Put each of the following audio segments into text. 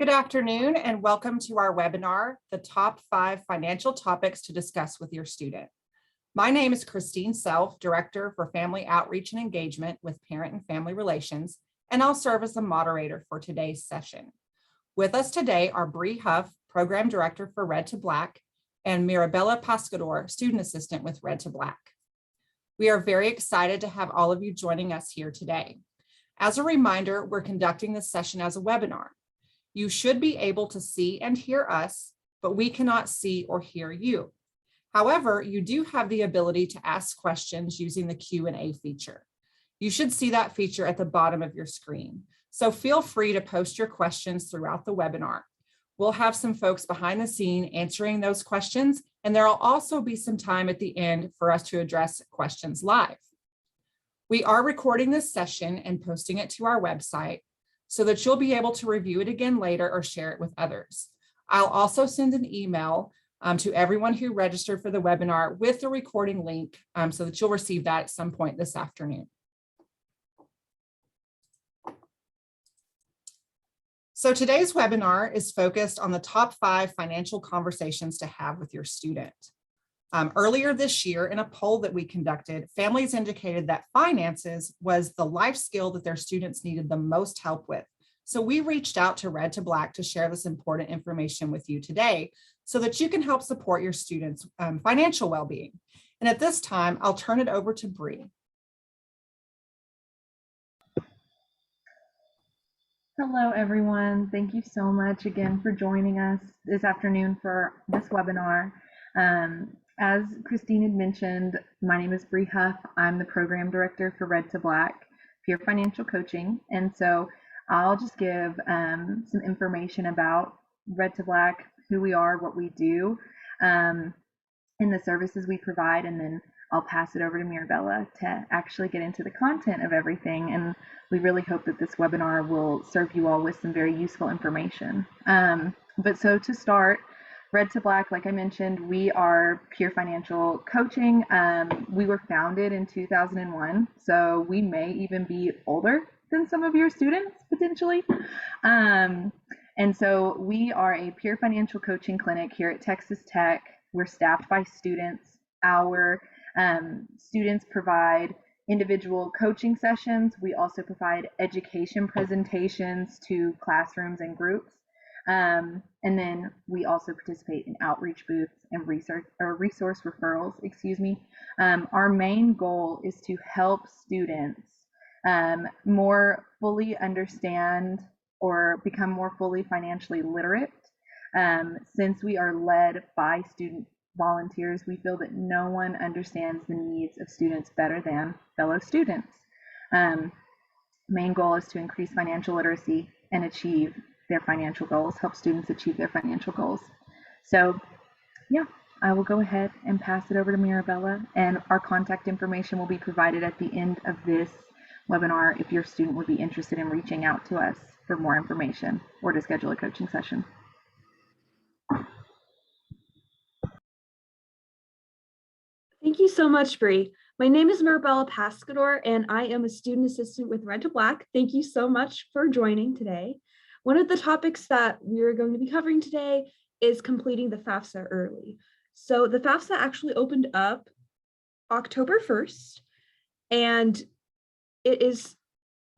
Good afternoon and welcome to our webinar, The Top 5 Financial Topics to Discuss with Your Student. My name is Christine Self, Director for Family Outreach and Engagement with Parent and Family Relations, and I'll serve as the moderator for today's session. With us today are Bree Huff, Program Director for Red to Black, and Mirabella Pascador, Student Assistant with Red to Black. We are very excited to have all of you joining us here today. As a reminder, we're conducting this session as a webinar. You should be able to see and hear us, but we cannot see or hear you. However, you do have the ability to ask questions using the Q&A feature. You should see that feature at the bottom of your screen. So feel free to post your questions throughout the webinar. We'll have some folks behind the scene answering those questions, and there will also be some time at the end for us to address questions live. We are recording this session and posting it to our website, so that you'll be able to review it again later or share it with others. I'll also send an email to everyone who registered for the webinar with the recording link so that you'll receive that at some point this afternoon. So today's webinar is focused on the top 5 financial conversations to have with your student. Earlier this year, in a poll that we conducted, families indicated that finances was the life skill that their students needed the most help with. So we reached out to Red to Black to share this important information with you today so that you can help support your students' financial well-being. And at this time, I'll turn it over to Bree. Hello, everyone. Thank you so much again for joining us this afternoon for this webinar. As Christine had mentioned, my name is Bree Huff. I'm the Program Director for Red to Black, Peer Financial Coaching. And so I'll just give some information about Red to Black, who we are, what we do, and the services we provide, and then I'll pass it over to Mirabella to actually get into the content of everything. And we really hope that this webinar will serve you all with some very useful information. But so to start, Red to Black, like I mentioned, we are peer financial coaching. We were founded in 2001, so we may even be older than some of your students, potentially. And so we are a peer financial coaching clinic here at Texas Tech. We're staffed by students. Our students provide individual coaching sessions. We also provide education presentations to classrooms and groups. And then we also participate in outreach booths and resource referrals, Our main goal is to help students more fully understand or become more fully financially literate. Since we are led by student volunteers, we feel that no one understands the needs of students better than fellow students. Main goal is to increase financial literacy and achieve their financial goals, help students achieve their financial goals. So yeah, I will go ahead and pass it over to Mirabella, and our contact information will be provided at the end of this webinar if your student would be interested in reaching out to us for more information or to schedule a coaching session. Thank you so much, Bree. My name is Mirabella Pascador, and I am a student assistant with Red to Black. Thank you so much for joining today. One of the topics that we're going to be covering today is completing the FAFSA early. So the FAFSA actually opened up October 1st, and it is,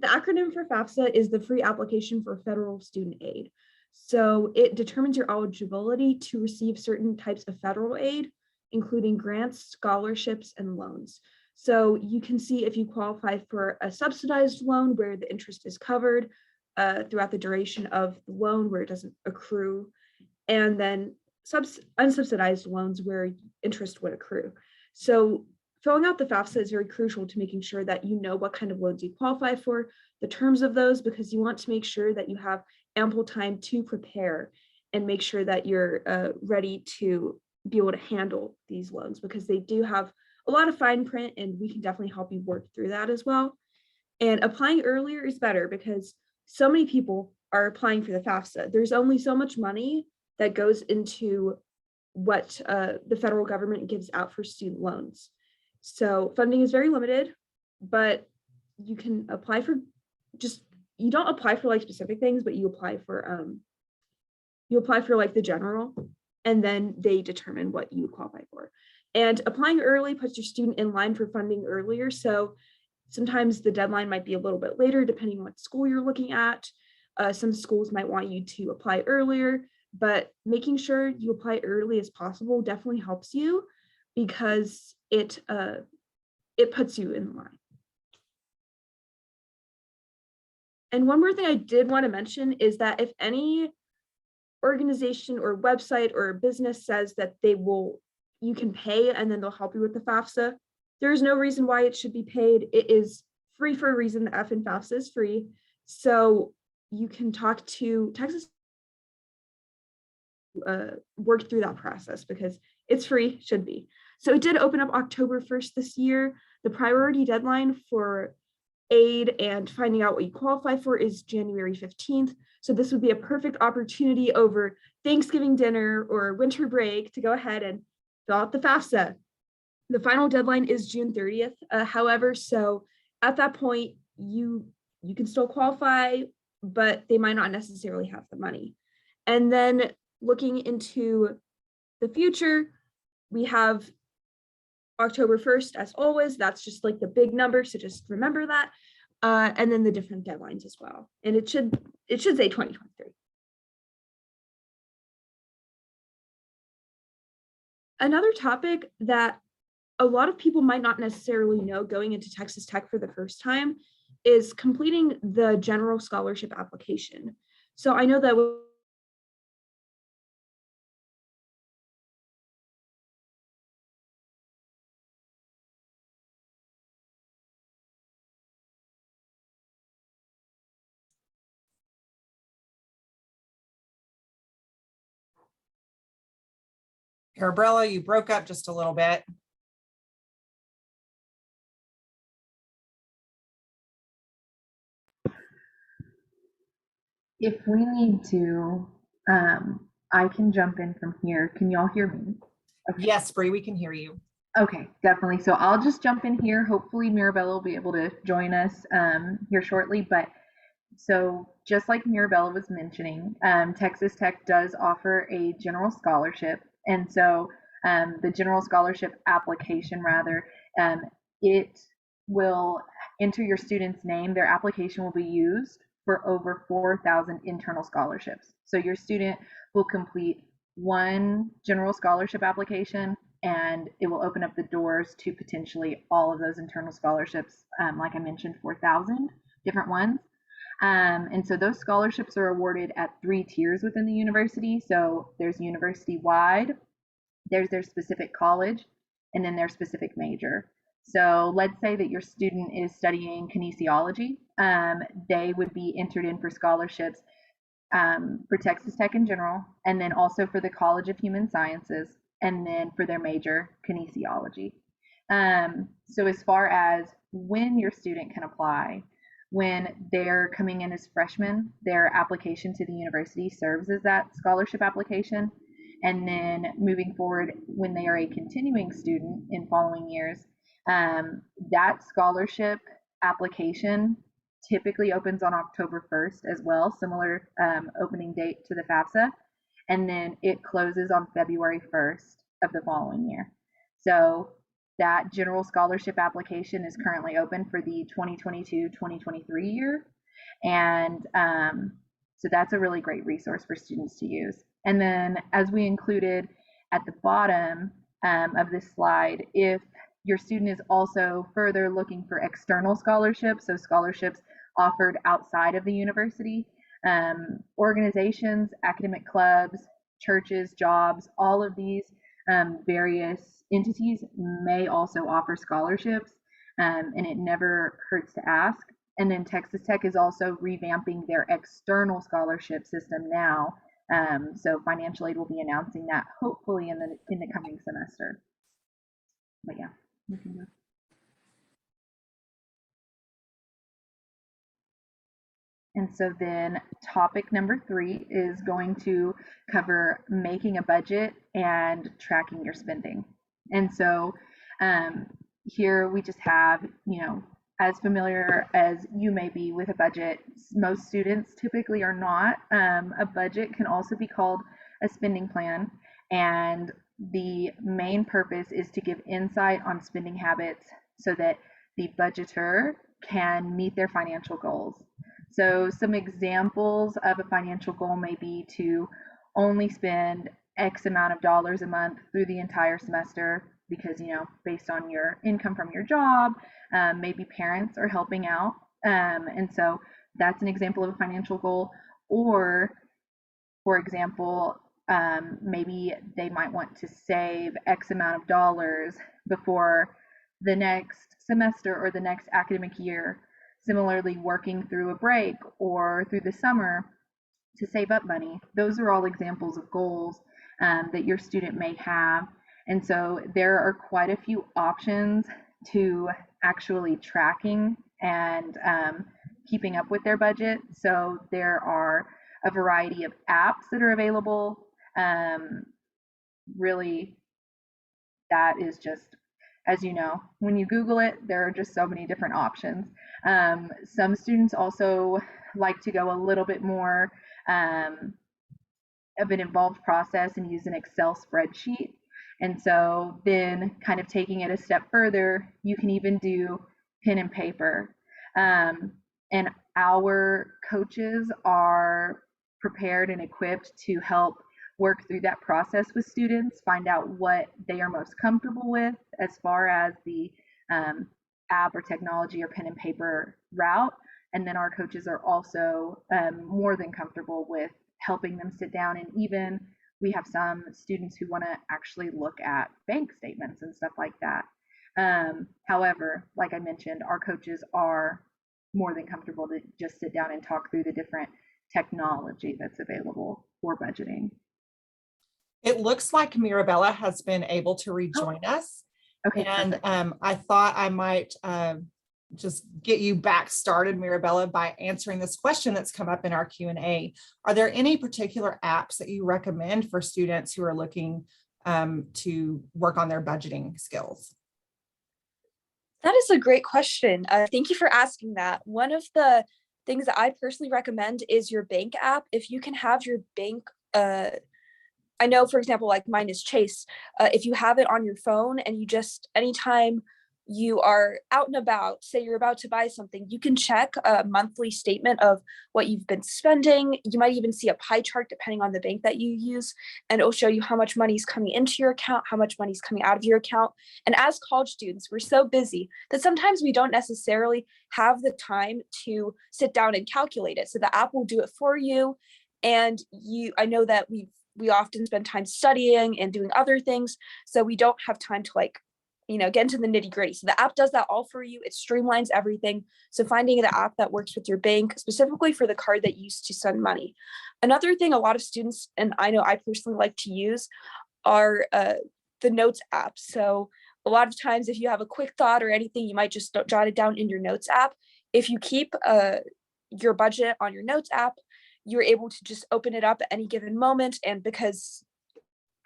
the acronym for FAFSA is the Free Application for Federal Student Aid. So it determines your eligibility to receive certain types of federal aid, including grants, scholarships, and loans. So you can see if you qualify for a subsidized loan where the interest is covered throughout the duration of the loan where it doesn't accrue, and then unsubsidized loans where interest would accrue. So filling out the FAFSA is very crucial to making sure that you know what kind of loans you qualify for, the terms of those, because you want to make sure that you have ample time to prepare and make sure that you're ready to be able to handle these loans, because they do have a lot of fine print, and we can definitely help you work through that as well. And applying earlier is better because so many people are applying for the FAFSA. There's only so much money that goes into what the federal government gives out for student loans. So funding is very limited, but you can apply for you don't apply for like specific things, but you apply for you apply for like the general, and then they determine what you qualify for. And applying early puts your student in line for funding earlier. So sometimes the deadline might be a little bit later, depending on what school you're looking at. Some schools might want you to apply earlier, but making sure you apply early as possible definitely helps you, because it puts you in line. And one more thing I did want to mention is that if any organization or website or business says that you can pay and then they'll help you with the FAFSA, there is no reason why it should be paid. It is free for a reason. The F in FAFSA is free. So you can talk to Texas, work through that process because it's free, should be. So it did open up October 1st this year. The priority deadline for aid and finding out what you qualify for is January 15th. So this would be a perfect opportunity over Thanksgiving dinner or winter break to go ahead and fill out the FAFSA. The final deadline is June 30th. However, so at that point, you can still qualify, but they might not necessarily have the money. And then looking into the future, we have October 1st, as always. That's just like the big number, so just remember that. And then the different deadlines as well. And it should say 2023. Another topic that a lot of people might not necessarily know going into Texas Tech for the first time is completing the general scholarship application. So I know that Arabella, you broke up just a little bit. If we need to, I can jump in from here. Can y'all hear me? Okay. Yes, Bree, we can hear you. Okay, definitely. So I'll just jump in here. Hopefully Mirabella will be able to join us here shortly. But so just like Mirabella was mentioning, Texas Tech does offer a general scholarship. And so the general scholarship application, rather, it will enter your student's name. Their application will be used for over 4,000 internal scholarships. So your student will complete one general scholarship application, and it will open up the doors to potentially all of those internal scholarships, like I mentioned, 4,000 different ones. And so those scholarships are awarded at 3 tiers within the university. So there's university-wide, there's their specific college, and then their specific major. So let's say that your student is studying kinesiology. They would be entered in for scholarships for Texas Tech in general, and then also for the College of Human Sciences, and then for their major, kinesiology. So as far as when your student can apply, when they're coming in as freshmen, their application to the university serves as that scholarship application. And then moving forward, when they are a continuing student in following years, that scholarship application typically opens on October 1st as well, similar opening date to the FAFSA. And then it closes on February 1st of the following year. So that general scholarship application is currently open for the 2022-2023 year. And so that's a really great resource for students to use. And then as we included at the bottom of this slide, if your student is also further looking for external scholarships, so scholarships offered outside of the university, organizations, academic clubs, churches, jobs, all of these various entities may also offer scholarships, and it never hurts to ask. And then Texas Tech is also revamping their external scholarship system now. So financial aid will be announcing that hopefully in the coming semester. But yeah. And so then topic number 3 is going to cover making a budget and tracking your spending. And so here we just have, as familiar as you may be with a budget, most students typically are not. A budget can also be called a spending plan, and the main purpose is to give insight on spending habits so that the budgeter can meet their financial goals. So some examples of a financial goal may be to only spend X amount of dollars a month through the entire semester because, based on your income from your job, maybe parents are helping out. And so that's an example of a financial goal. Or, for example, maybe they might want to save X amount of dollars before the next semester or the next academic year. Similarly, working through a break or through the summer to save up money. Those are all examples of goals that your student may have. And so there are quite a few options to actually tracking and keeping up with their budget. So there are a variety of apps that are available. Really, that is just, as you know, when you Google it, there are just so many different options. Some students also like to go a little bit more of an involved process and use an Excel spreadsheet. And so then kind of taking it a step further, you can even do pen and paper. And our coaches are prepared and equipped to help work through that process with students, find out what they are most comfortable with as far as the app or technology or pen and paper route. And then our coaches are also more than comfortable with helping them sit down, and even we have some students who want to actually look at bank statements and stuff like that. However, like I mentioned, our coaches are more than comfortable to just sit down and talk through the different technology that's available for budgeting. It looks like Mirabella has been able to rejoin us. Okay, And perfect. I thought I might just get you back started, Mirabella, by answering this question that's come up in our Q&A. Are there any particular apps that you recommend for students who are looking to work on their budgeting skills? That is a great question. Thank you for asking that. One of the things that I personally recommend is your bank app. If you can have your bank, I know, for example, like mine is Chase. If you have it on your phone and you just, anytime you are out and about, say you're about to buy something, you can check a monthly statement of what you've been spending. You might even see a pie chart depending on the bank that you use, and it'll show you how much money is coming into your account, how much money is coming out of your account. And as college students, we're so busy that sometimes we don't necessarily have the time to sit down and calculate it. So the app will do it for you. And I know that we often spend time studying and doing other things, so we don't have time to get into the nitty gritty. So the app does that all for you. It streamlines everything. So finding the app that works with your bank, specifically for the card that you use to send money. Another thing a lot of students, and I know I personally like to use, are the notes app. So a lot of times if you have a quick thought or anything, you might just jot it down in your notes app. If you keep your budget on your notes app, you're able to just open it up at any given moment. And because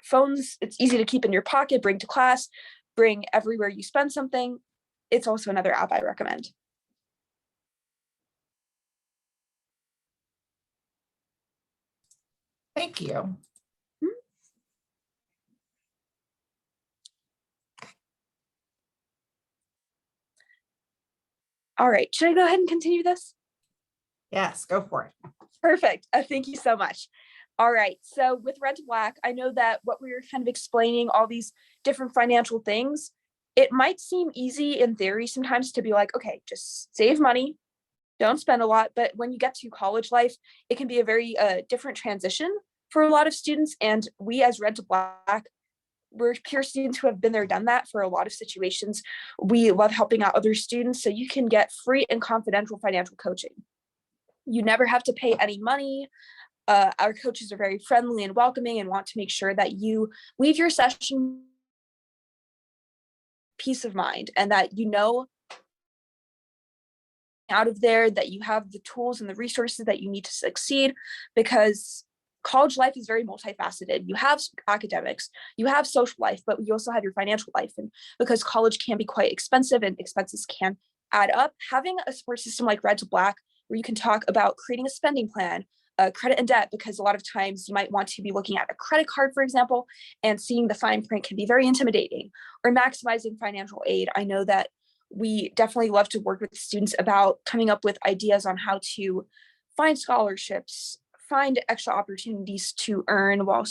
phones, it's easy to keep in your pocket, bring to class, bring everywhere you spend something. It's also another app I recommend. Thank you. All right, should I go ahead and continue this? Yes, go for it. Perfect. Thank you so much. All right, so with Red to Black, I know that what we were kind of explaining, all these different financial things, it might seem easy in theory sometimes to be like, okay, just save money, don't spend a lot. But when you get to college life, it can be a very different transition for a lot of students. And we as Red to Black, we're peer students who have been there, done that for a lot of situations. We love helping out other students. So you can get free and confidential financial coaching. You never have to pay any money. Our coaches are very friendly and welcoming and want to make sure that you leave your session peace of mind, and that out of there that you have the tools and the resources that you need to succeed, because college life is very multifaceted. You have academics, you have social life, but you also have your financial life. And because college can be quite expensive and expenses can add up, having a support system like Red to Black, where you can talk about creating a spending plan, credit and debt, because a lot of times you might want to be looking at a credit card, for example, and seeing the fine print can be very intimidating, or maximizing financial aid. I know that we definitely love to work with students about coming up with ideas on how to find scholarships, find extra opportunities to earn while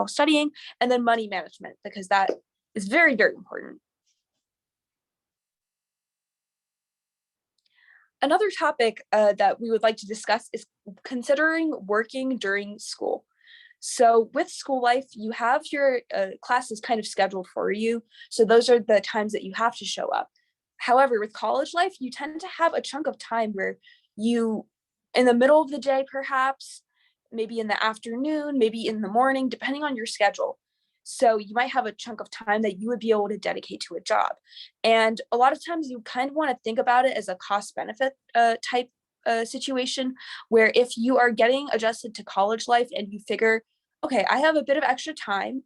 studying, and then money management, because that is very, very important. Another topic that we would like to discuss is considering working during school. So with school life, you have your classes kind of scheduled for you. So those are the times that you have to show up. However, with college life, you tend to have a chunk of time where you, in the middle of the day, perhaps, maybe in the afternoon, maybe in the morning, depending on your schedule. So you might have a chunk of time that you would be able to dedicate to a job. And a lot of times you kind of want to think about it as a cost benefit type situation, where if you are getting adjusted to college life and you figure, okay, I have a bit of extra time,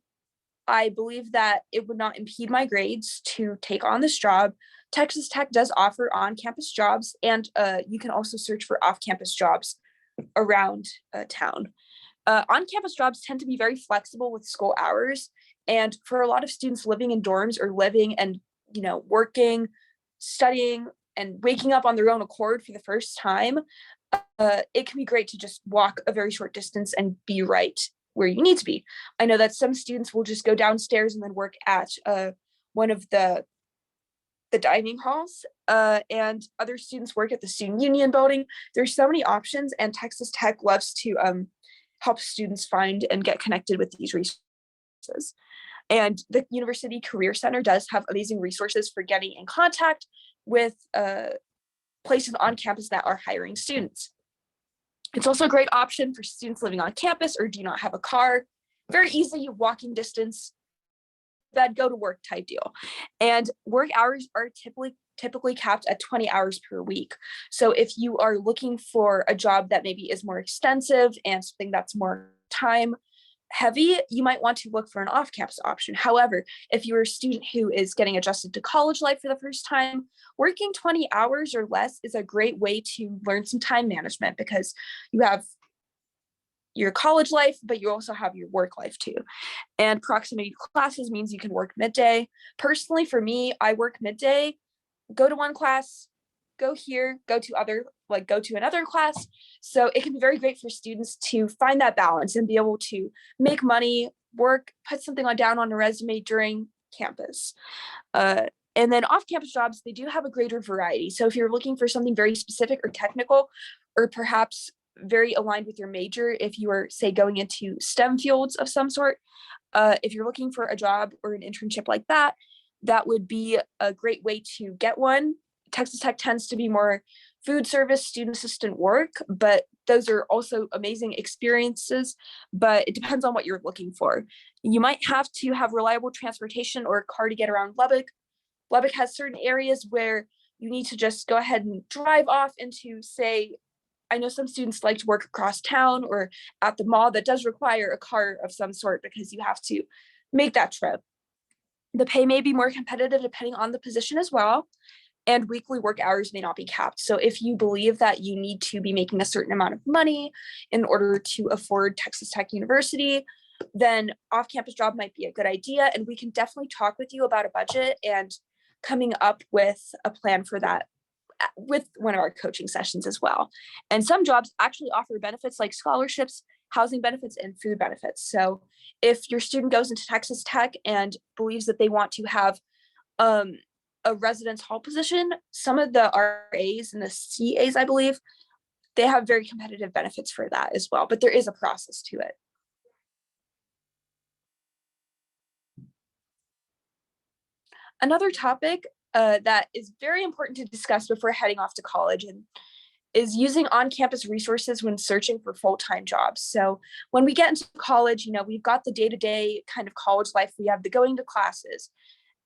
I believe that it would not impede my grades to take on this job. Texas Tech does offer on-campus jobs, and you can also search for off-campus jobs around town. On-campus jobs tend to be very flexible with school hours, and for a lot of students living in dorms or living and working, studying, and waking up on their own accord for the first time, it can be great to just walk a very short distance and be right where you need to be. I know that some students will just go downstairs and then work at one of the dining halls, and other students work at the Student Union building. There's so many options, and Texas Tech loves to help students find and get connected with these resources. And the University Career Center does have amazing resources for getting in contact with places on campus that are hiring students. It's also a great option for students living on campus or do not have a car. Very easy walking distance, that go to work type deal. And work hours are typically capped at 20 hours per week. So if you are looking for a job that maybe is more extensive and something that's more time heavy, you might want to look for an off-campus option. However, if you're a student who is getting adjusted to college life for the first time, working 20 hours or less is a great way to learn some time management, because you have your college life, but you also have your work life too. And proximity classes means you can work midday. Personally, for me, I work midday, go to one class, go here, go to another class. So it can be very great for students to find that balance and be able to make money, work, put something down on a resume during campus. And then off-campus jobs, they do have a greater variety. So if you're looking for something very specific or technical, or perhaps very aligned with your major, if you are, say, going into STEM fields of some sort, if you're looking for a job or an internship like that, that would be a great way to get one. Texas Tech tends to be more food service, student assistant work, but those are also amazing experiences, but it depends on what you're looking for. You might have to have reliable transportation or a car to get around Lubbock. Lubbock has certain areas where you need to just go ahead and drive off into, say, I know some students like to work across town or at the mall. That does require a car of some sort because you have to make that trip. The pay may be more competitive depending on the position as well, and weekly work hours may not be capped. So if you believe that you need to be making a certain amount of money in order to afford Texas Tech University, then off-campus job might be a good idea, and we can definitely talk with you about a budget and coming up with a plan for that with one of our coaching sessions as well. And some jobs actually offer benefits like scholarships, housing benefits, and food benefits. So if your student goes into Texas Tech and believes that they want to have a residence hall position, some of the RAs and the CAs, I believe, they have very competitive benefits for that as well, but there is a process to it. Another topic that is very important to discuss before heading off to college and is using on-campus resources when searching for full-time jobs. So when we get into college, we've got the day-to-day kind of college life. We have the going to classes,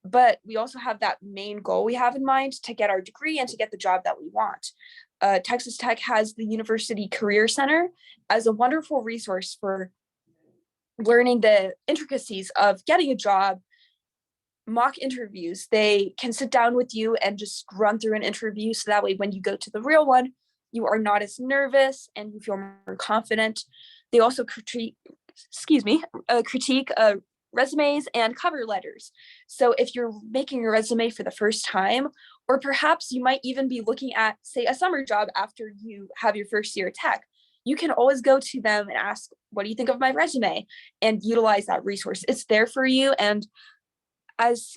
but we also have that main goal we have in mind to get our degree and to get the job that we want. Texas Tech has the University Career Center as a wonderful resource for learning the intricacies of getting a job, mock interviews. They can sit down with you and just run through an interview, so that way when you go to the real one, you are not as nervous and you feel more confident. They also critique resumes and cover letters. So if you're making your resume for the first time, or perhaps you might even be looking at, say, a summer job after you have your first year of tech, you can always go to them and ask, what do you think of my resume? And utilize that resource. It's there for you. And as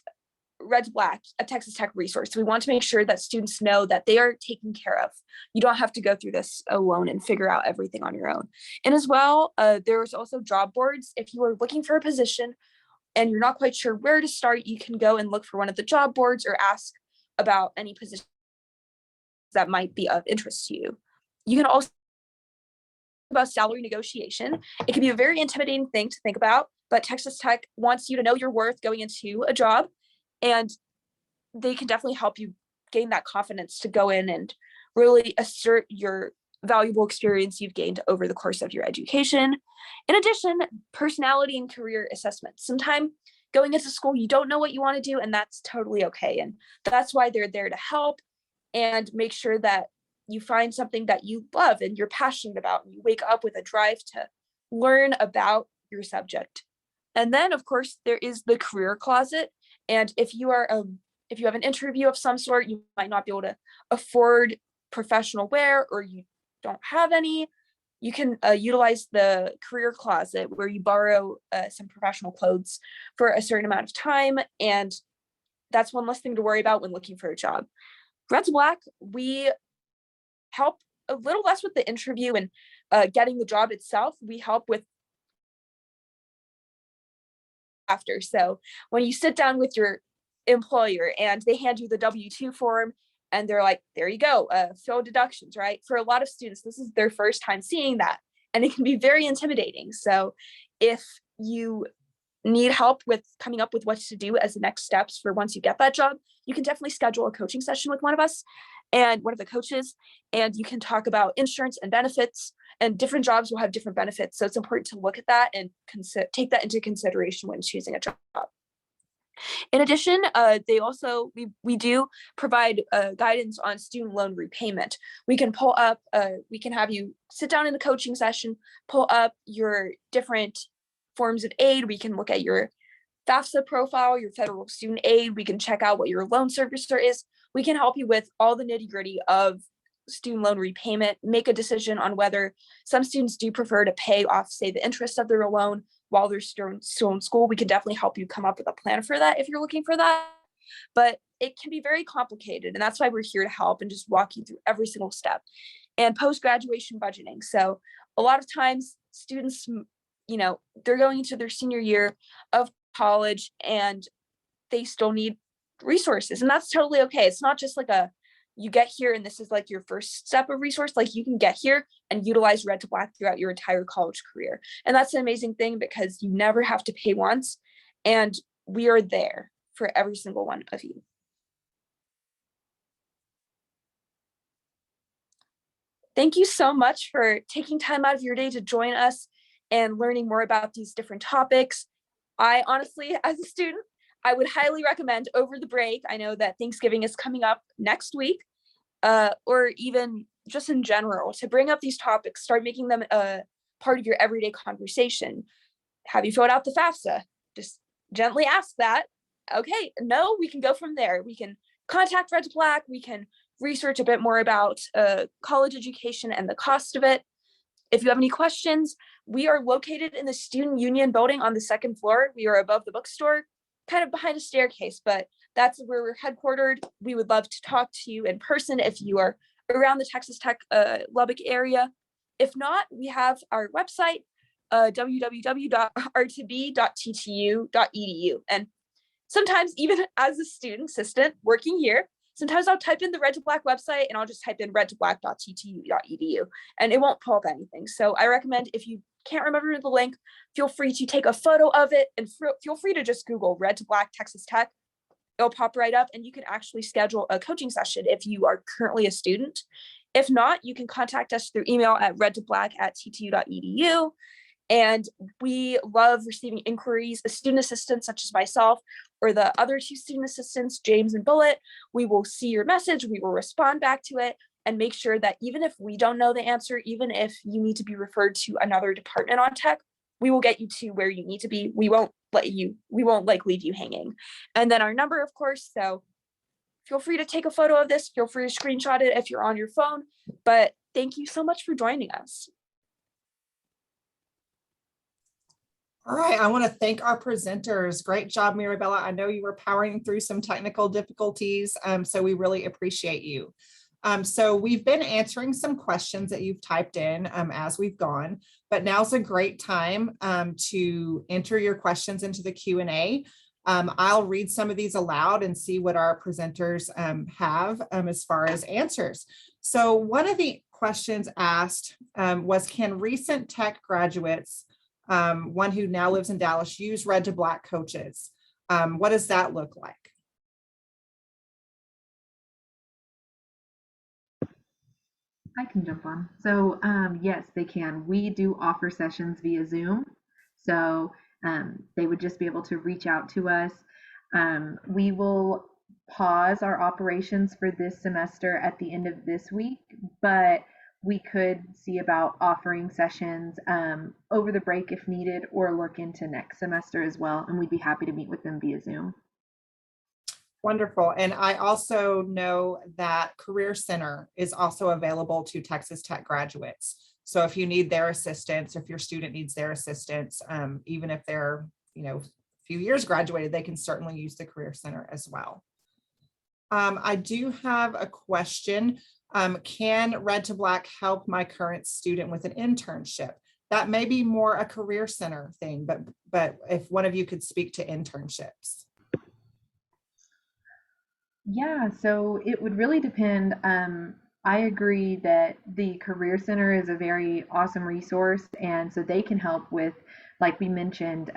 Red to Black, a Texas Tech resource, we want to make sure that students know that they are taken care of. You don't have to go through this alone and figure out everything on your own. And as well, there's also job boards. If you are looking for a position and you're not quite sure where to start, you can go and look for one of the job boards or ask about any positions that might be of interest to you. You can also about salary negotiation. It can be a very intimidating thing to think about, but Texas Tech wants you to know your worth going into a job, and they can definitely help you gain that confidence to go in and really assert your valuable experience you've gained over the course of your education. In addition, personality and career assessment. Sometimes going into school, you don't know what you want to do, and that's totally okay. And that's why they're there to help and make sure that you find something that you love and you're passionate about, and you wake up with a drive to learn about your subject. And then, of course, there is the career closet. And if you have an interview of some sort, you might not be able to afford professional wear, or you don't have any, you can utilize the career closet, where you borrow some professional clothes for a certain amount of time. And that's one less thing to worry about when looking for a job. Red to Black, we help a little less with the interview and getting the job itself. We help with after. So when you sit down with your employer and they hand you the W-2 form and they're like, there you go, fill deductions, right? For a lot of students, this is their first time seeing that, and it can be very intimidating. So if you need help with coming up with what to do as the next steps for once you get that job, you can definitely schedule a coaching session with one of us and one of the coaches, and you can talk about insurance and benefits, and different jobs will have different benefits. So it's important to look at that and take that into consideration when choosing a job. In addition, we do provide guidance on student loan repayment. We can we can have you sit down in the coaching session, pull up your different forms of aid. We can look at your FAFSA profile, your federal student aid. We can check out what your loan servicer is. We can help you with all the nitty-gritty of student loan repayment, make a decision on whether some students do prefer to pay off, say, the interest of their loan while they're still in school. We can definitely help you come up with a plan for that if you're looking for that. But it can be very complicated, and that's why we're here to help and just walk you through every single step. And post-graduation budgeting. So a lot of times students, they're going into their senior year of college and they still need resources, and that's totally okay. It's not just like you get here and this is like your first step of resource. Like, you can get here and utilize Red to Black throughout your entire college career. And that's an amazing thing, because you never have to pay once, and we are there for every single one of you. Thank you so much for taking time out of your day to join us and learning more about these different topics. I honestly, as a student, I would highly recommend over the break. I know that Thanksgiving is coming up next week, or even just in general, to bring up these topics, start making them a part of your everyday conversation. Have you filled out the FAFSA? Just gently ask that. Okay, no, we can go from there. We can contact Red to Black. We can research a bit more about college education and the cost of it. If you have any questions, we are located in the Student Union building on the second floor. We are above the bookstore, kind of behind a staircase, but that's where we're headquartered. We would love to talk to you in person if you are around the Texas Tech Lubbock area. If not, we have our website, www.r2b.ttu.edu. And sometimes, even as a student assistant working here, sometimes I'll type in the Red to Black website and I'll just type in red2black.ttu.edu and it won't pull up anything. So I recommend, if you can't remember the link, feel free to take a photo of it and feel free to just Google Red to Black Texas Tech. It'll pop right up, and you can actually schedule a coaching session if you are currently a student. If not, you can contact us through email at red2black@ttu.edu. And we love receiving inquiries. A student assistant such as myself or the other two student assistants, James and Bullet, we will see your message, we will respond back to it, and make sure that even if we don't know the answer, even if you need to be referred to another department on tech, we will get you to where you need to be. We won't leave you hanging. And then our number, of course, so feel free to take a photo of this, feel free to screenshot it if you're on your phone, but thank you so much for joining us. All right, I want to thank our presenters. Great job, Mirabella. I know you were powering through some technical difficulties, so we really appreciate you. So we've been answering some questions that you've typed in as we've gone, but now's a great time to enter your questions into the Q&A. I'll read some of these aloud and see what our presenters have as far as answers. So one of the questions asked was, can recent tech graduates, one who now lives in Dallas, use Red to Black coaches? What does that look like? I can jump on. So yes, they can. We do offer sessions via Zoom. So they would just be able to reach out to us. We will pause our operations for this semester at the end of this week, but we could see about offering sessions over the break if needed, or look into next semester as well. And we'd be happy to meet with them via Zoom. Wonderful. And I also know that Career Center is also available to Texas Tech graduates. So if you need their assistance, if your student needs their assistance, even if they're, a few years graduated, they can certainly use the Career Center as well. I do have a question. Can Red to Black help my current student with an internship? That may be more a Career Center thing, but if one of you could speak to internships. Yeah, so it would really depend. I agree that the Career Center is a very awesome resource, and so they can help with, like we mentioned,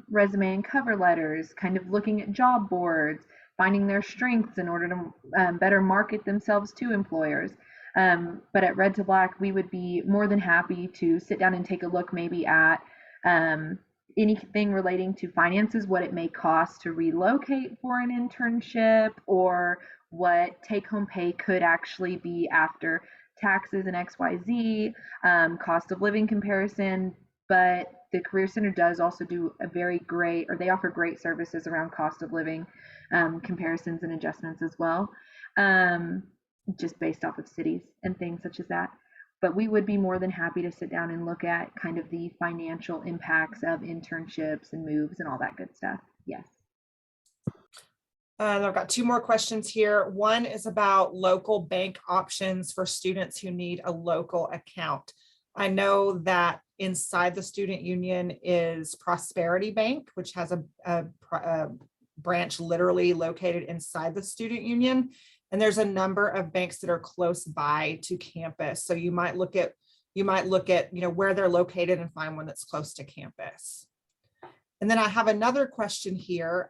resume and cover letters, kind of looking at job boards, finding their strengths in order to better market themselves to employers. But at Red to Black, we would be more than happy to sit down and take a look maybe at anything relating to finances, what it may cost to relocate for an internship, or what take-home pay could actually be after taxes and XYZ, cost of living comparison. But the Career Center does also do they offer great services around cost of living comparisons and adjustments as well, just based off of cities and things such as that. But we would be more than happy to sit down and look at kind of the financial impacts of internships and moves and all that good stuff. Yes. I've got two more questions here. One is about local bank options for students who need a local account. I know that inside the student union is Prosperity Bank, which has a branch literally located inside the student union. And there's a number of banks that are close by to campus. So you might look at, where they're located and find one that's close to campus. And then I have another question here.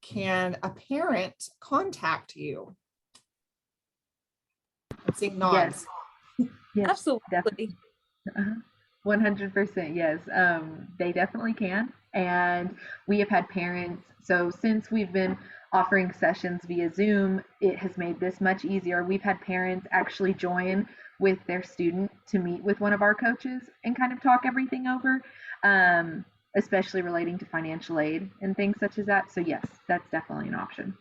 Can a parent contact you? I'm seeing nods. Yes, Absolutely. definitely. 100%, yes. They definitely can. And we have had parents, so since we've been offering sessions via Zoom, it has made this much easier. We've had parents actually join with their student to meet with one of our coaches and kind of talk everything over, especially relating to financial aid and things such as that. So yes, that's definitely an option.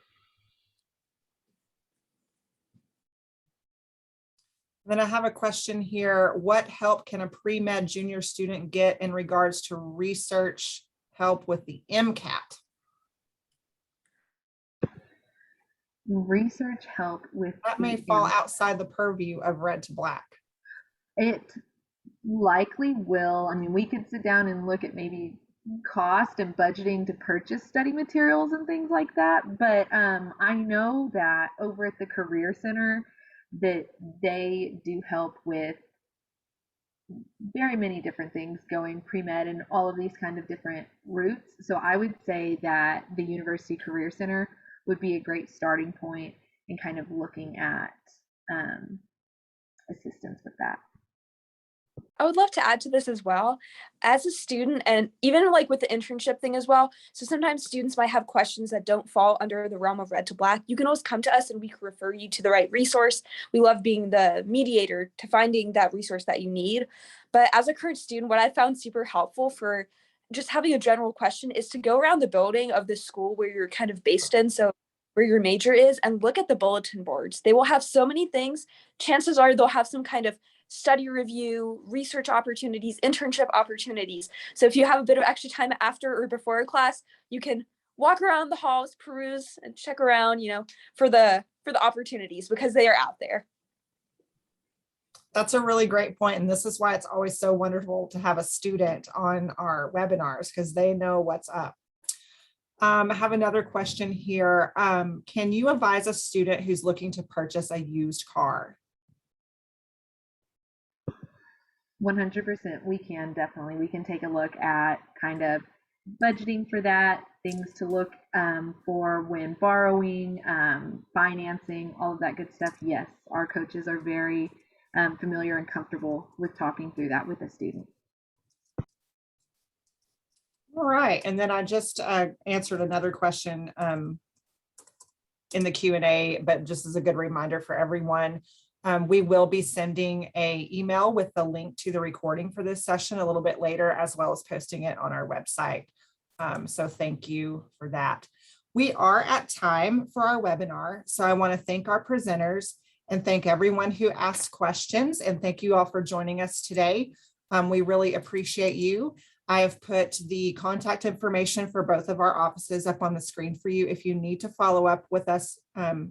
Then I have a question here. What help can a pre-med junior student get in regards to research help with the MCAT? Research help with That may fall outside the purview of Red to Black. It likely will. I mean, we could sit down and look at maybe cost and budgeting to purchase study materials and things like that. But I know that over at the Career Center that they do help with very many different things going pre-med and all of these kind of different routes. So I would say that the University Career Center would be a great starting point in kind of looking at assistance with that. I would love to add to this as well. As a student, and even like with the internship thing as well, so sometimes students might have questions that don't fall under the realm of Red to Black. You can always come to us and we can refer you to the right resource. We love being the mediator to finding that resource that you need. But as a current student, what I found super helpful for just having a general question is to go around the building of the school where you're kind of based in. So where your major is, and look at the bulletin boards. They will have so many things. Chances are they'll have some kind of study review, research opportunities, internship opportunities. So if you have a bit of extra time after or before a class, you can walk around the halls, peruse and check around, for the opportunities, because they are out there. That's a really great point. And this is why it's always so wonderful to have a student on our webinars, because they know what's up. I have another question here. Can you advise a student who's looking to purchase a used car? 100%, we can definitely. We can take a look at kind of budgeting for that, things to look for when borrowing, financing, all of that good stuff. Yes, our coaches are very familiar and comfortable with talking through that with a student. All right, and then I just answered another question in the Q&A, but just as a good reminder for everyone, we will be sending an email with the link to the recording for this session a little bit later, as well as posting it on our website. So thank you for that. We are at time for our webinar, so I want to thank our presenters and thank everyone who asked questions, and thank you all for joining us today. We really appreciate you. I have put the contact information for both of our offices up on the screen for you. If you need to follow up with us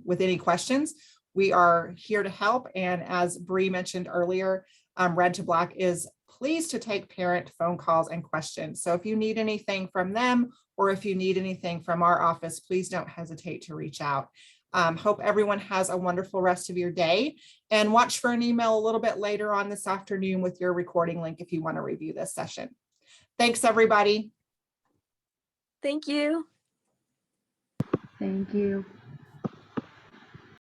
with any questions, we are here to help. And as Bree mentioned earlier, Red to Black is pleased to take parent phone calls and questions. So if you need anything from them, or if you need anything from our office, please don't hesitate to reach out. Hope everyone has a wonderful rest of your day, and watch for an email a little bit later on this afternoon with your recording link if you want to review this session. Thanks, everybody. Thank you. Thank you.